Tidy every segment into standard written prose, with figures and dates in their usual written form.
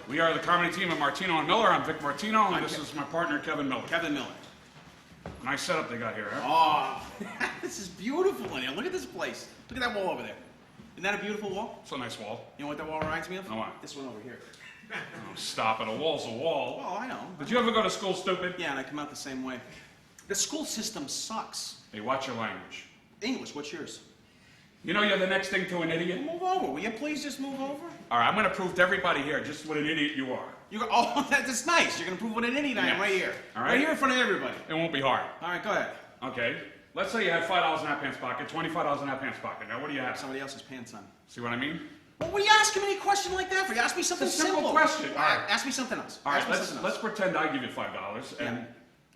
We are the comedy team of Martino and Miller. I'm Vic Martino, and this is my partner, Kevin Miller. Kevin Miller. Nice setup they got here, huh? Oh, this is beautiful in here. Look at this place. Look at that wall over there. Isn't that a beautiful wall? It's a nice wall. You know what that wall reminds me of? No, what? This one over here. Oh, stop it. A wall's a wall. Oh, I know. Did you ever go to school, stupid? Yeah, and I come out the same way. The school system sucks. Hey, watch your language. English, what's yours? You know you're the next thing to an idiot? Move over. Will you please just move over? All right, I'm going to prove to everybody here just what an idiot you are. Oh, that's nice. You're going to prove what an idiot I am right here. All right. Right here in front of everybody. It won't be hard. All right, go ahead. Okay. Let's say you had $5 in that pants pocket, $25 in that pants pocket. Now, what do you have? Somebody else's pants on. See what I mean? Well, what are you asking me a question like that for? You ask me something It's a simple simple. question. All right. Ask me something else. All right, Ask me something let's else. pretend I give you $5 and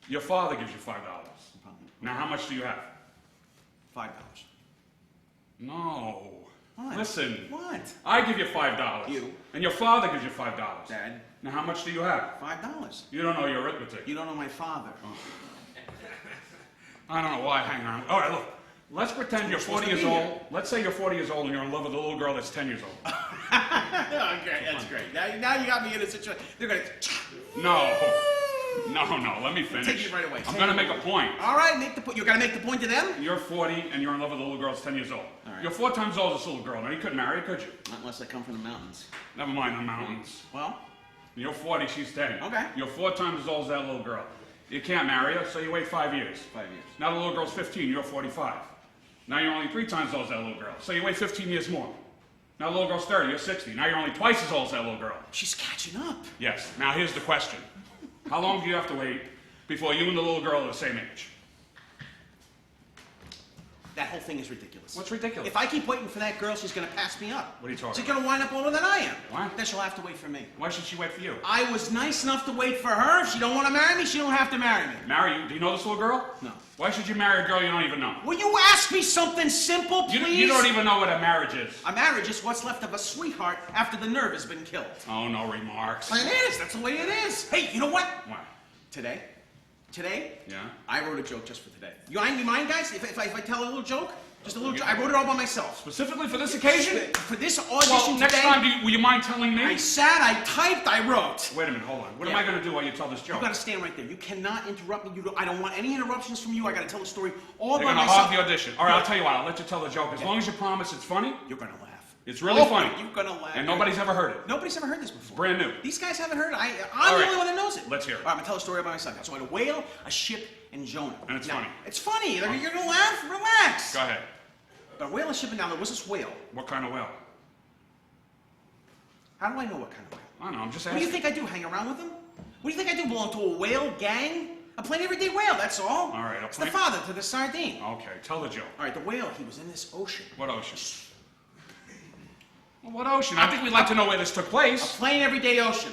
your father gives you $5. Now, how much do you have? $5. No. What? Listen. What? I give you $5. You. And your father gives you $5. Dad. Now, how much do you have? $5. You don't know your arithmetic. You don't know my father. Oh. I don't know why I hang around. All right, look. Let's pretend you're 40 years old. Let's say you're 40 years old and you're in love with a little girl that's 10 years old. Okay, that's great. Now you got me in a situation. They're going to... No. No, let me finish. Take it right away. I'm going to make a point. All right, make the point. You got to make the point to them? You're 40 and you're in love with a little girl that's 10 years old. All right. You're 4 times old as this little girl. Now, you couldn't marry her, could you? Not unless I come from the mountains. Never mind the mountains. Well? You're 40, she's 10. Okay. You're 4 times as old as that little girl. You can't marry her, so you wait 5 years. 5 years. Now the little girl's 15, you're 45. Now you're only 3 times as old as that little girl, so you wait 15 years more. Now the little girl's 30, you're 60. Now you're only twice as old as that little girl. She's catching up. Yes. Now here's the question. How long do you have to wait before you and the little girl are the same age? That whole thing is ridiculous. What's ridiculous? If I keep waiting for that girl, she's going to pass me up. What are you talking She's about? going to wind up older than I am. What? Then she'll have to wait for me. Why should she wait for you? I was nice enough to wait for her. If she don't want to marry me, she don't have to marry me. Marry you? Do you know this little girl? No. Why should you marry a girl you don't even know? Will you ask me something simple, please? You don't even know what a marriage is. A marriage is what's left of a sweetheart after the nerve has been killed. Oh, no remarks. It is. That's the way it is. Hey, you know what? What? Today, Yeah? I wrote a joke just for today. You mind, guys? If I tell a little joke? Just a little joke. I wrote it all by myself. Specifically for this occasion? For this Well, audition next today, time, will you mind telling me? I sat, I typed, I wrote. Wait a minute, hold on. What am Yeah. I going to do while you tell this joke? You gotta stand right there. You cannot interrupt me. I don't want any interruptions from you. I gotta tell the story all They're by going to myself. halt the audition. All right, I'll tell you what. I'll let you tell the joke. As long as you promise it's funny, You're gonna laugh. it's really funny. You're gonna laugh. And nobody's ever heard it. Nobody's ever heard this before. Brand new. These guys haven't heard it. I'm All the right. only one that knows it. Let's hear it. All right, I'm gonna tell a story about myself. So I had a whale, a ship, and Jonah. And it's Now, funny. It's funny. You're gonna laugh? Relax. Go ahead. But a whale, a ship, and now there was this whale. What kind of whale? How do I know what kind of whale? I don't know. I'm just What do asking. you think I do? Hang around with them? What do you think I do? Belong to a whale gang? I'm playing everyday whale, that's all. All right, It's the father to the sardine. Okay, tell the joke. All right, the whale, he was in this ocean. What ocean? Well, what ocean? I think we'd like to know where this took place. A plain everyday ocean.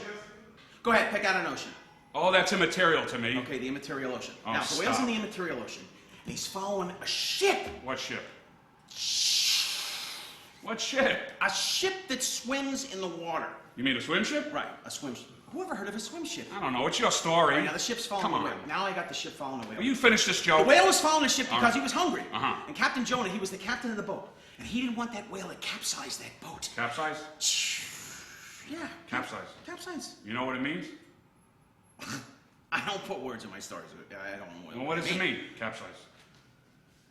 Go ahead, pick out an ocean. Oh, that's immaterial to me. Okay, the immaterial ocean. Oh, Now, the whale's stop. in the immaterial ocean, and he's following a ship. What ship? What ship? A ship that swims in the water. You mean a swim ship? Right, a swim ship. Who ever heard of a swim ship? I don't know. It's your story. Right, now the ship's following Come the on. whale. Now I got the ship following the whale. Will you finish this The joke? whale was following the ship All because right. he was hungry. Uh-huh. And Captain Jonah, he was the captain of the boat. And he didn't want that whale to capsize that boat. Capsize? Yeah. Capsize. Capsize. You know what it means? I don't put words in my stories. I don't know Well, what does it mean? Capsize.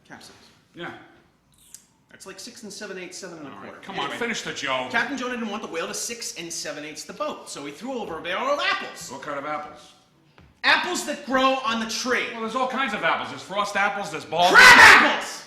Capsize. Yeah. It's like 6 7/8, 7 All 1/4. right. Come on, finish the joke. Captain Jonah didn't want the whale to 6 7/8 the boat, so he threw over a barrel of apples. What kind of apples? Apples that grow on the tree. Well, there's all kinds of apples. There's frost apples, there's bald Crab apples!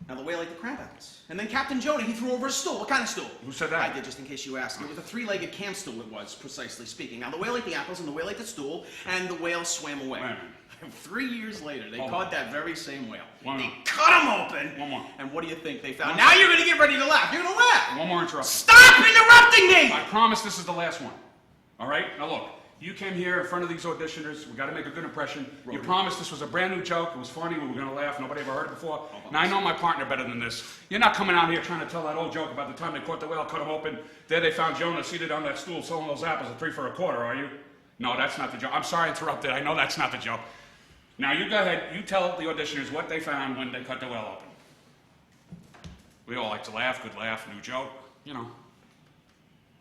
Now the whale ate the crab apples. And then Captain Jonah, he threw over a stool. What kind of stool? Who said that? I did, just in case you asked. It was a 3-legged camp stool, it was, precisely speaking. Now the whale ate the apples, and the whale ate the stool, and the whale swam away. Wait a minute. 3 years later, they Hold caught on. that very same whale. One They more. cut him open. One more. And what do you think they found? One Now you're going to get ready to laugh. You're going to laugh. One more interruption. Stop interrupting me! I promise this is the last one. All right? Now look, you came here in front of these auditioners. We got to make a good impression. You promised this was a brand new joke. It was funny. We were going to laugh. Nobody ever heard it before. Now I know my partner better than this. You're not coming out here trying to tell that old joke about the time they caught the whale, cut him open. There they found Jonah seated on that stool selling those apples at 3 for a quarter, are you? No, that's not the joke. I'm sorry I interrupted. I know that's not the joke. Now you go ahead. You tell the auditioners what they found when they cut the whale open. We all like to laugh. Good laugh. New joke. You know.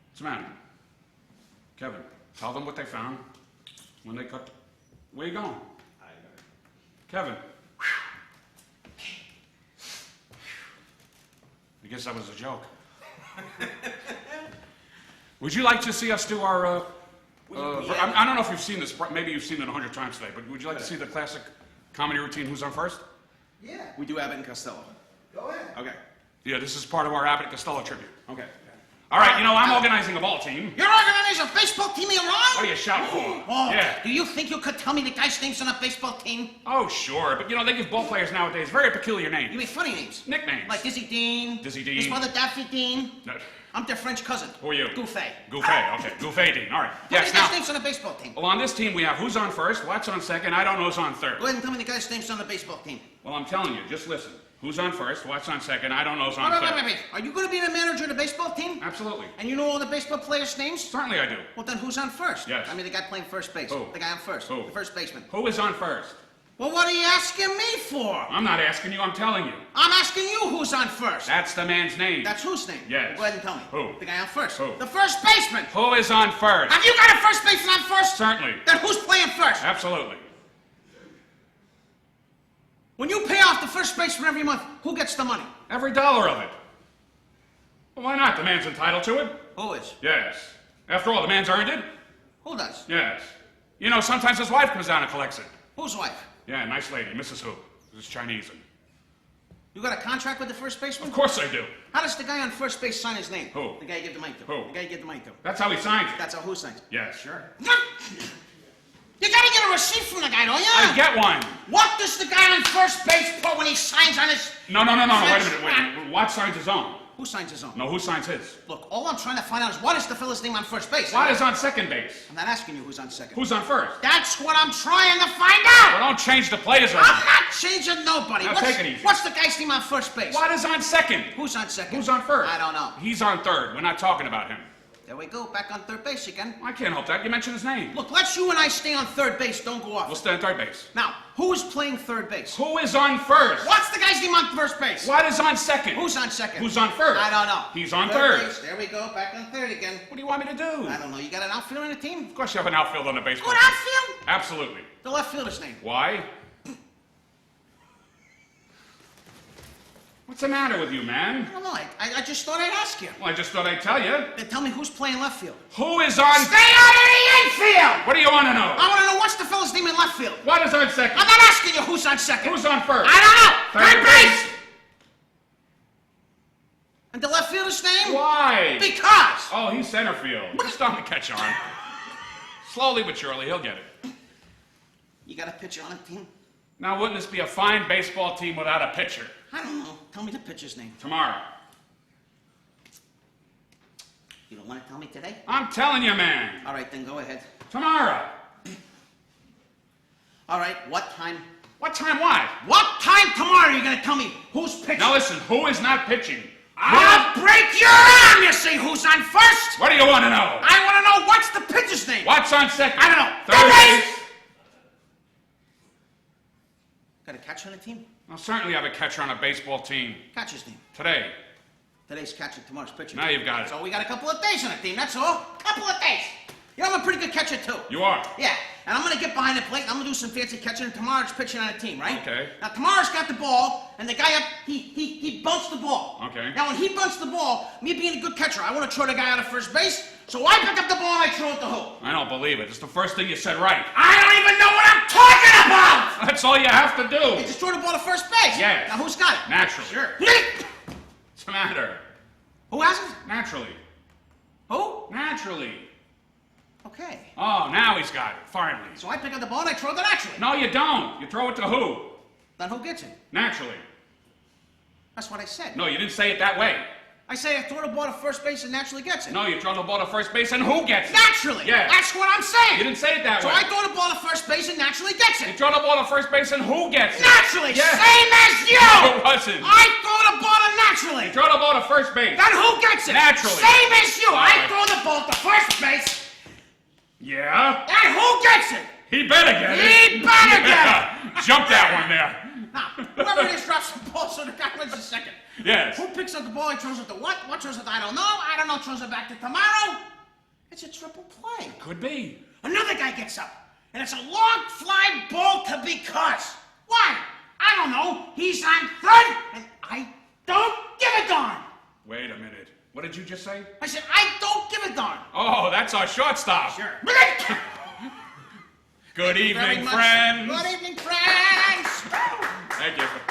What's the matter? Kevin, tell them what they found when they cut. Where you going? Kevin. I guess that was a joke. Would you like to see us do our, I don't know if you've seen this, maybe you've seen it 100 times today, but would you like to see the classic comedy routine, Who's On First? Yeah. We do Abbott and Costello. Go ahead. Okay. Yeah, this is part of our Abbott and Costello tribute. Okay. All right, you know, I'm organizing a ball team. You're organizing a baseball team, you wrong? What are you shouting for? Oh, Yeah. do you think you could tell me the guy's names on a baseball team? Oh, sure, but you know, they give ball players nowadays very peculiar names. You mean funny names? Nicknames. Like Dizzy Dean. Dizzy Dean. His mother Daffy Dean. No. I'm their French cousin. Who are you? Gouffet. Gouffet, okay. Gouffet Dean, all right. Tell Yes, me the guy's now, names on a baseball team. well, on this team we have who's on first, what's on second, I don't know who's on third. Go ahead and tell me the guy's names on the baseball team. Well, I'm telling you, just listen. Who's on first, what's on second, I don't know who's on Wait, third. wait. Are you going to be the manager of the baseball team? Absolutely. And you know all the baseball players' names? Certainly I do. Well, then who's on first? Yes. I mean, the guy playing first base. Who? The guy on first. Who? The first baseman. Who is on first? Well, what are you asking me for? I'm not asking you, I'm telling you. I'm asking you who's on first. That's the man's name. That's whose name? Yes. Go ahead and tell me. Who? The guy on first. Who? The first baseman. Who is on first? Have you got a first baseman on first? Certainly. Then who's playing first? Absolutely. When you pay off the first baseman every month, who gets the money? Every dollar of it. Well, why not? The man's entitled to it. Who is? Yes. After all, the man's earned it. Who does? Yes. You know, sometimes his wife comes down and collects it. Whose wife? Yeah, nice lady, Mrs. Who. This is Chinese. You got a contract with the first baseman? Of course I do. How does the guy on first base sign his name? Who? The guy you give the money to. Who? The guy you give the money to. That's how he signs it. That's how who signs it. Yes. Sure. You gotta get a receipt from the guy, don't you? I get one. What does the guy on first base put when he signs on his... No, wait a minute. Watt signs his own. Who signs his own? No, who signs his? Look, all I'm trying to find out is what is the fella's name on first base? Watt is on second base. I'm not asking you who's on second. Who's on first? That's what I'm trying to find out! Well, don't change the players I'm around. not changing nobody. Now, take it easy. What's the guy's name on first base? Watt is on second. Who's on second? Who's on first? I don't know. He's on third. We're not talking about him. There we go, back on third base again. I can't help that. You mentioned his name. Look, let's you and I stay on third base, don't go off. We'll stay on third base. Now, who is playing third base? Who is on first? What's the guy's name on first base? Watt is on second. Who's on second? Who's on first? I don't know. He's on third. Base. There we go, back on third again. What do you want me to do? I don't know. You got an outfielder on the team? Of course you have an outfield on the baseball Good team. outfield? Absolutely. The left fielder's name. Why? What's the matter with you, man? I don't know. I just thought I'd ask you. Well, I just thought I'd tell you. Then tell me who's playing left field. Who is on... Stay out of the infield! What do you want to know? I want to know what's the fella's name in left field. What is on second? I'm not asking you who's on second. Who's on first? I don't know. Third base. And the left fielder's name? Why? Because. Oh, he's center field. He's starting to catch on. Slowly but surely, he'll get it. You got a pitcher on the team? Now, wouldn't this be a fine baseball team without a pitcher? I don't know. Tell me the pitcher's name. Tomorrow. You don't want to tell me today? I'm telling you, man. All right, then go ahead. Tomorrow. All right, what time? What time what? What time tomorrow are you going to tell me who's pitching? Now listen, who is not pitching? I'll break your arm, you see who's on first? What do you want to know? I want to know what's the pitcher's name. What's on second? I don't know. Third base. Got a catcher on the team? I'll certainly have a catcher on a baseball team. Catcher's name. Today. Today's catcher, tomorrow's pitcher. Now you've got it. So we got a couple of days on the team, that's all. Couple of days. You know, I'm a pretty good catcher, too. You are? Yeah, and I'm gonna get behind the plate, and I'm gonna do some fancy catching, and tomorrow's pitching on the team, right? Okay. Now, tomorrow's got the ball, and the guy up, he bunts the ball. Okay. Now, when he bunts the ball, me being a good catcher, I want to throw the guy out of first base, so I pick up the ball and I throw it to who? I don't believe it. It's the first thing you said right. I don't even know what I'm talking about! That's all you have to You do. just throw the ball to first base. Yes. Now, who's got it? Naturally. Sure. What's the matter? Who has it? Naturally. Who? Naturally. Okay. Oh, now he's got it. Finally. So I pick up the ball and I throw it naturally. No, you don't. You throw it to who? Then who gets it? Naturally. That's what I said. No, you didn't say it that way. I say I throw the ball to first base and naturally gets it. No, you throw the ball to first base and who gets it? Naturally! Yes. That's what I'm saying! You didn't say it that So way. I throw the ball to first base and naturally gets You it! throw the ball to first base and who gets it? Naturally! Yes. Same as you! No, it wasn't. I throw the ball to naturally! You throw the ball to first base. Then who gets it? Naturally. Same as you! I right. throw the ball to first base, Yeah? and who gets it? He better get it. He better get it! Jump that one there. Now, whoever it is drops the ball so the guy wins the second. Yes. Who picks up the ball and throws it to what? What throws it to I don't know. I don't know throws it back to tomorrow. It's a triple play. Could be. Another guy gets up, and it's a long fly ball to because. Why? I don't know. He's on third, and I don't give a darn. Wait a minute. What did you just say? I said, I don't give a darn. Oh, that's our shortstop. Sure. Good very evening, much. friends. Good evening, friends. Thank you.